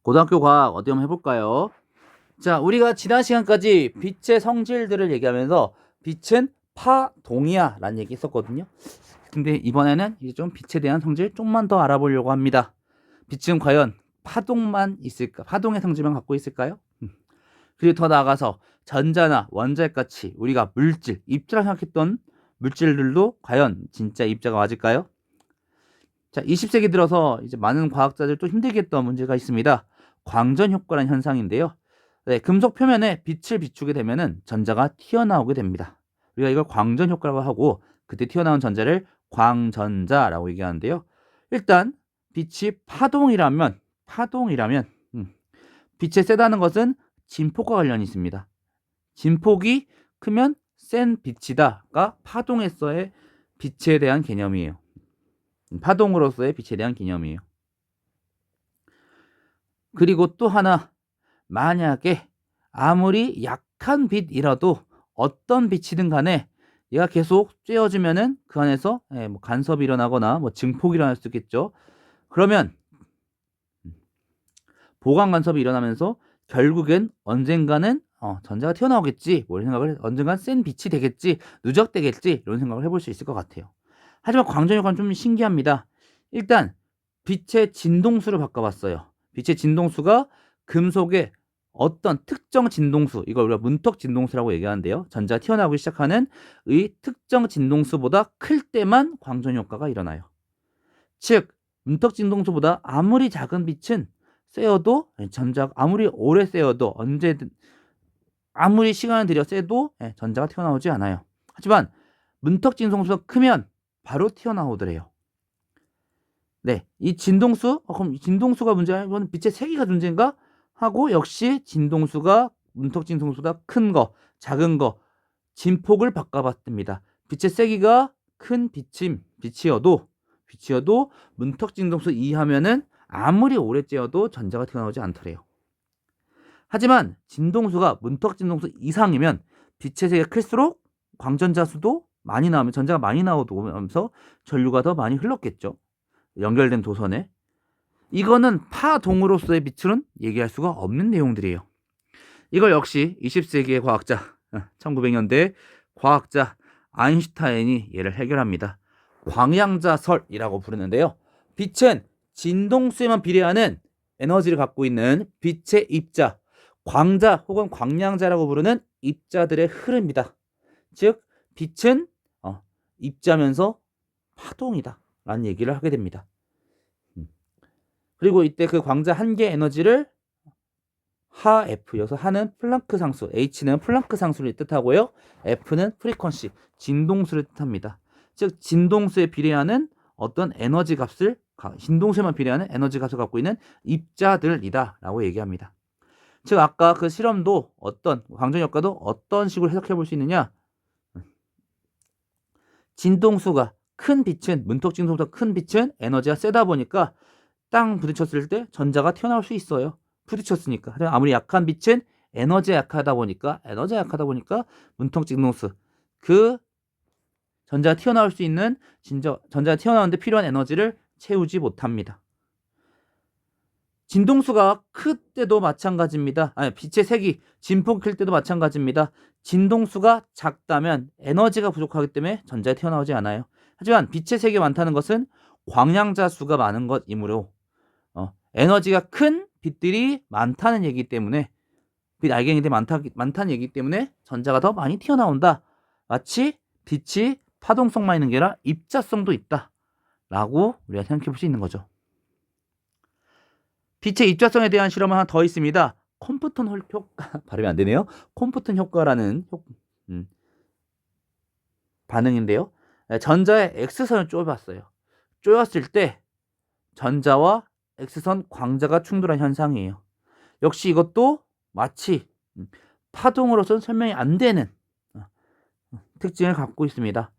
고등학교 과학 어디 한번 해볼까요? 자, 우리가 지난 시간까지 빛의 성질들을 얘기하면서 빛은 파동이야 라는 얘기 했었거든요. 근데 이번에는 이제 좀 빛에 대한 성질 좀만 더 알아보려고 합니다. 빛은 과연 파동만 있을까? 파동의 성질만 갖고 있을까요? 그리고 더 나아가서 전자나 원자핵 같이 우리가 물질, 입자라 생각했던 물질들도 과연 진짜 입자가 맞을까요? 자, 20세기 들어서 이제 많은 과학자들 또 힘들게 했던 문제가 있습니다. 광전 효과라는 현상인데요. 네, 금속 표면에 빛을 비추게 되면은 전자가 튀어나오게 됩니다. 우리가 이걸 광전 효과라고 하고 그때 튀어나온 전자를 광전자라고 얘기하는데요. 일단 빛이 파동이라면 빛의 세다는 것은 진폭과 관련이 있습니다. 진폭이 크면 센 빛이다가 파동에서의 빛에 대한 개념이에요. 파동으로서의 빛에 대한 개념이에요. 그리고 또 하나, 만약에 아무리 약한 빛이라도 어떤 빛이든 간에 얘가 계속 쬐어주면은 그 안에서 뭐 간섭이 일어나거나 뭐 증폭이 일어날 수 있겠죠. 그러면 보강 간섭이 일어나면서 결국엔 언젠가는 전자가 튀어나오겠지, 뭐 이런 생각을, 언젠간 센 빛이 되겠지, 누적되겠지, 이런 생각을 해볼 수 있을 것 같아요. 하지만 광전효과는 좀 신기합니다. 일단 빛의 진동수를 바꿔봤어요. 빛의 진동수가 금속의 어떤 특정 진동수, 이걸 우리가 문턱 진동수라고 얘기하는데요. 전자가 튀어나오기 시작하는 이 특정 진동수보다 클 때만 광전효과가 일어나요. 즉 문턱 진동수보다 아무리 작은 빛은 쐬어도, 전자가 아무리 오래 쐬어도, 언제든 아무리 시간을 들여 쐬도 전자가 튀어나오지 않아요. 하지만 문턱 진동수가 크면 바로 튀어나오더래요. 네, 이 진동수, 그럼 진동수가 문제야? 이건 빛의 세기가 문제인가? 하고 역시 진동수가 문턱 진동수보다 큰 거, 작은 거, 진폭을 바꿔봤답니다. 빛의 세기가 큰 빛이어도 문턱 진동수 이하면은 아무리 오래 쬐어도 전자가 튀어나오지 않더래요. 하지만 진동수가 문턱 진동수 이상이면 빛의 세기가 클수록 광전자 수도 많이 나오면, 전자가 많이 나오면서 전류가 더 많이 흘렀겠죠. 연결된 도선에. 이거는 파동으로서의 빛은 얘기할 수가 없는 내용들이에요. 이걸 역시 20세기의 과학자, 1900년대 과학자 아인슈타인이 얘를 해결합니다. 광양자설이라고 부르는데요. 빛은 진동수에만 비례하는 에너지를 갖고 있는 빛의 입자, 광자 혹은 광량자라고 부르는 입자들의 흐름이다. 즉 빛은 입자면서 파동이다 라는 얘기를 하게 됩니다. 그리고 이때 그 광자 한 개의 에너지를 하F, 여기서 하는 플랑크 상수, H는 플랑크 상수를 뜻하고요. F는 프리퀀시, 진동수를 뜻합니다. 즉 진동수에 비례하는 어떤 에너지 값을, 진동수에만 비례하는 에너지 값을 갖고 있는 입자들이다 라고 얘기합니다. 즉 아까 그 실험도 광전효과도 어떤 식으로 해석해 볼 수 있느냐, 진동수가 큰 빛은, 문턱 진동수보다 큰 빛은 에너지가 세다 보니까 땅 부딪혔을 때 전자가 튀어나올 수 있어요. 부딪혔으니까. 아무리 약한 빛은 에너지가 약하다 보니까 문턱 진동수, 그 전자가 튀어나올 수 있는, 전자가 튀어나오는데 필요한 에너지를 채우지 못합니다. 진동수가 클 때도 마찬가지입니다. 빛의 색이 진폭이 클 때도 마찬가지입니다. 진동수가 작다면 에너지가 부족하기 때문에 전자가 튀어나오지 않아요. 하지만 빛의 색이 많다는 것은 광량자 수가 많은 것이므로 에너지가 큰 빛들이 많다는 얘기 때문에, 빛 알갱이들이 많다는 얘기 때문에 전자가 더 많이 튀어나온다. 마치 빛이 파동성만 있는 게 아니라 입자성도 있다 라고 우리가 생각해 볼 수 있는 거죠. 빛의 입자성에 대한 실험은 하나 더 있습니다. 콤프턴 효과, 발음이 안 되네요. 콤프턴 효과라는 반응인데요. 전자의 X선을 쪼여봤어요. 쪼였을 때 전자와 X선 광자가 충돌한 현상이에요. 역시 이것도 마치 파동으로서는 설명이 안 되는 특징을 갖고 있습니다.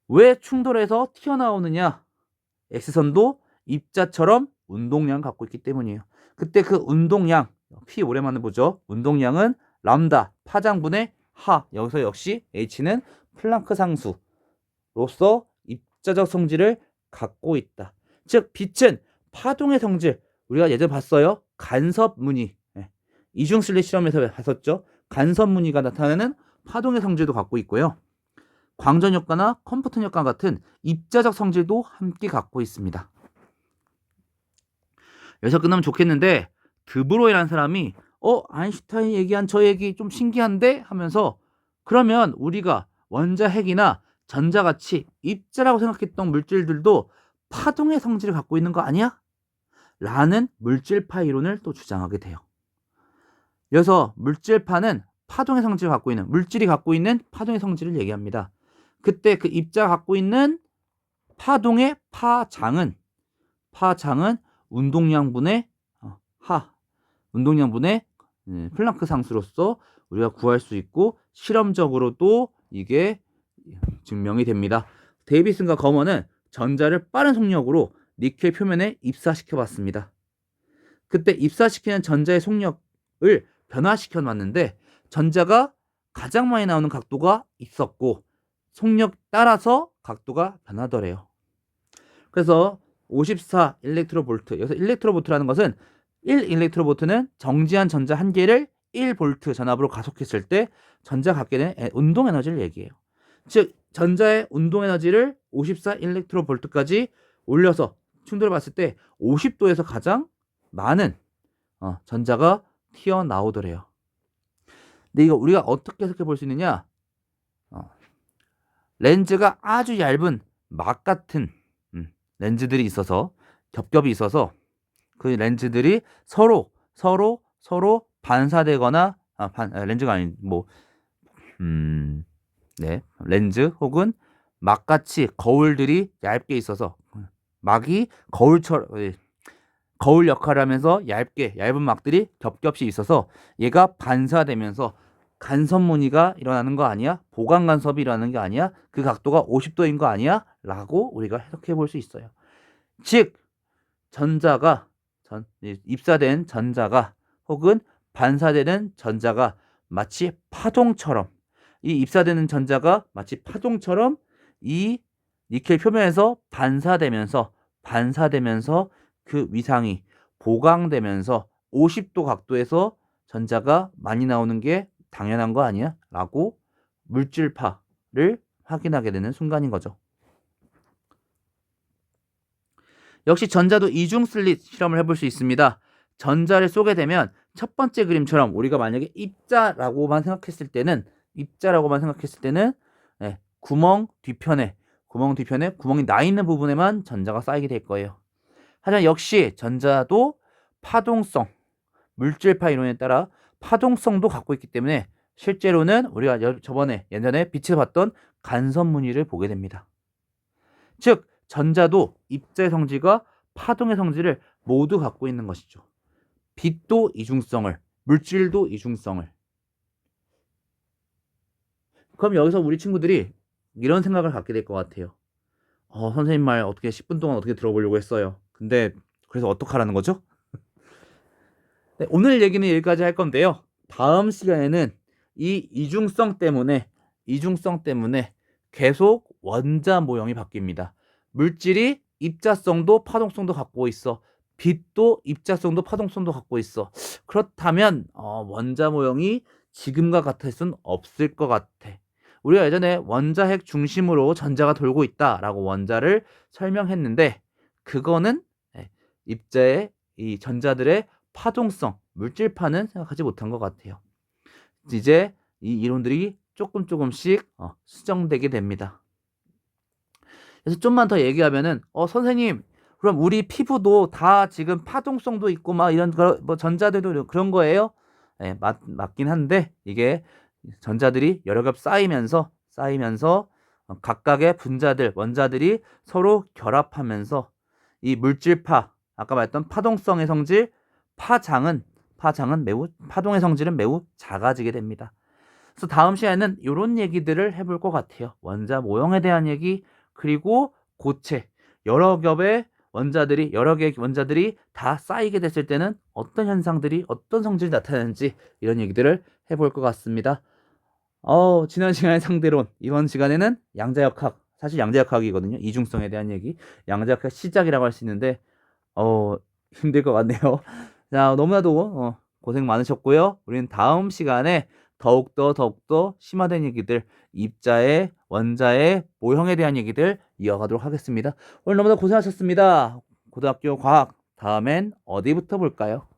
왜 충돌해서 튀어나오느냐? X선도 입자처럼 운동량을 갖고 있기 때문이에요. 그때 그 운동량, P 오랜만에 보죠. 운동량은 람다, 파장분의 하, 여기서 역시 H는 플랑크 상수로서 입자적 성질을 갖고 있다. 즉 빛은 파동의 성질, 우리가 예전에 봤어요. 간섭무늬. 이중슬릿 실험에서 봤었죠. 간섭무늬가 나타내는 파동의 성질도 갖고 있고요. 광전효과나 컴포턴 효과 같은 입자적 성질도 함께 갖고 있습니다. 여기서 끝나면 좋겠는데 드브로이라는 사람이 아인슈타인 얘기한 저 얘기 좀 신기한데 하면서 그러면 우리가 원자핵이나 전자같이 입자라고 생각했던 물질들도 파동의 성질을 갖고 있는 거 아니야? 라는 물질파 이론을 또 주장하게 돼요. 그래서 물질파는 파동의 성질을 갖고 있는 물질이 갖고 있는 파동의 성질을 얘기합니다. 그때 그 입자가 갖고 있는 파동의 파장은 운동량분의 운동량분의 플랑크 상수로서 우리가 구할 수 있고 실험적으로도 이게 증명이 됩니다. 데이비슨과 거먼은 전자를 빠른 속력으로 니켈 표면에 입사시켜 봤습니다. 그때 입사시키는 전자의 속력을 변화시켜 놨는데 전자가 가장 많이 나오는 각도가 있었고 속력 따라서 각도가 변하더래요. 그래서 54 일렉트로볼트, 여기서 일렉트로볼트라는 것은 1 일렉트로볼트는 정지한 전자 한 개를 1볼트 전압으로 가속했을 때 전자가 갖게 되는 운동 에너지를 얘기해요. 즉 전자의 운동 에너지를 54 일렉트로볼트까지 올려서 충돌을 봤을 때 50도에서 가장 많은 전자가 튀어나오더래요. 근데 이거 우리가 어떻게 해석해 볼 수 있느냐? 렌즈가 아주 얇은 막 같은 렌즈들이 있어서 겹겹이 있어서 그 렌즈들이 서로 반사되거나 렌즈가 아닌 렌즈 혹은 막같이 거울들이 얇게 있어서 막이 거울 역할을 하면서 얇은 막들이 겹겹이 있어서 얘가 반사되면서 간섭무늬가 일어나는 거 아니야? 보강 간섭이 일어나는 게 아니야? 그 각도가 50도인 거 아니야? 라고 우리가 해석해 볼 수 있어요. 즉 전자가 입사된 전자가 혹은 반사되는 전자가 마치 파동처럼 이 입사되는 전자가 마치 파동처럼 이 니켈 표면에서 반사되면서 그 위상이 보강되면서 50도 각도에서 전자가 많이 나오는 게 당연한 거 아니야? 라고 물질파를 확인하게 되는 순간인 거죠. 역시 전자도 이중 슬릿 실험을 해볼 수 있습니다. 전자를 쏘게 되면 첫 번째 그림처럼 우리가 만약에 입자라고만 생각했을 때는 구멍 뒤편에 구멍이 나 있는 부분에만 전자가 쌓이게 될 거예요. 하지만 역시 전자도 파동성, 물질파 이론에 따라 파동성도 갖고 있기 때문에 실제로는 우리가 예전에 빛에서 봤던 간섭무늬를 보게 됩니다. 즉 전자도 입자의 성질과 파동의 성질을 모두 갖고 있는 것이죠. 빛도 이중성을, 물질도 이중성을. 그럼 여기서 우리 친구들이 이런 생각을 갖게 될 것 같아요. 선생님 말 어떻게 10분 동안 어떻게 들어보려고 했어요. 근데 그래서 어떡하라는 거죠? 네, 오늘 얘기는 여기까지 할 건데요. 다음 시간에는 이 이중성 때문에 계속 원자 모형이 바뀝니다. 물질이 입자성도 파동성도 갖고 있어. 빛도 입자성도 파동성도 갖고 있어. 그렇다면 원자 모형이 지금과 같을 수는 없을 것 같아. 우리가 예전에 원자핵 중심으로 전자가 돌고 있다라고 원자를 설명했는데 그거는 입자의 이 전자들의 파동성, 물질파는 생각하지 못한 것 같아요. 이제 이 이론들이 조금씩 수정되게 됩니다. 그래서 좀만 더 얘기하면은 선생님 그럼 우리 피부도 다 지금 파동성도 있고 막 이런 전자들도 그런 거예요? 네, 맞긴 한데 이게 전자들이 여러 겹 쌓이면서 각각의 원자들이 서로 결합하면서 이 물질파, 아까 말했던 파동성의 성질, 파동의 성질은 매우 작아지게 됩니다. 그래서 다음 시간에는 이런 얘기들을 해볼 것 같아요. 원자 모형에 대한 얘기, 그리고 고체, 여러 개의 원자들이 다 쌓이게 됐을 때는 어떤 현상들이, 어떤 성질이 나타나는지 이런 얘기들을 해볼 것 같습니다. 지난 시간의 상대론, 이번 시간에는 양자역학, 사실 양자역학이거든요. 이중성에 대한 얘기, 양자역학 시작이라고 할 수 있는데 힘들 것 같네요. 자, 너무나도 고생 많으셨고요. 우리는 다음 시간에 더욱더 심화된 얘기들, 입자의, 원자의, 모형에 대한 얘기들 이어가도록 하겠습니다. 오늘 너무나 고생하셨습니다. 고등학교 과학, 다음엔 어디부터 볼까요?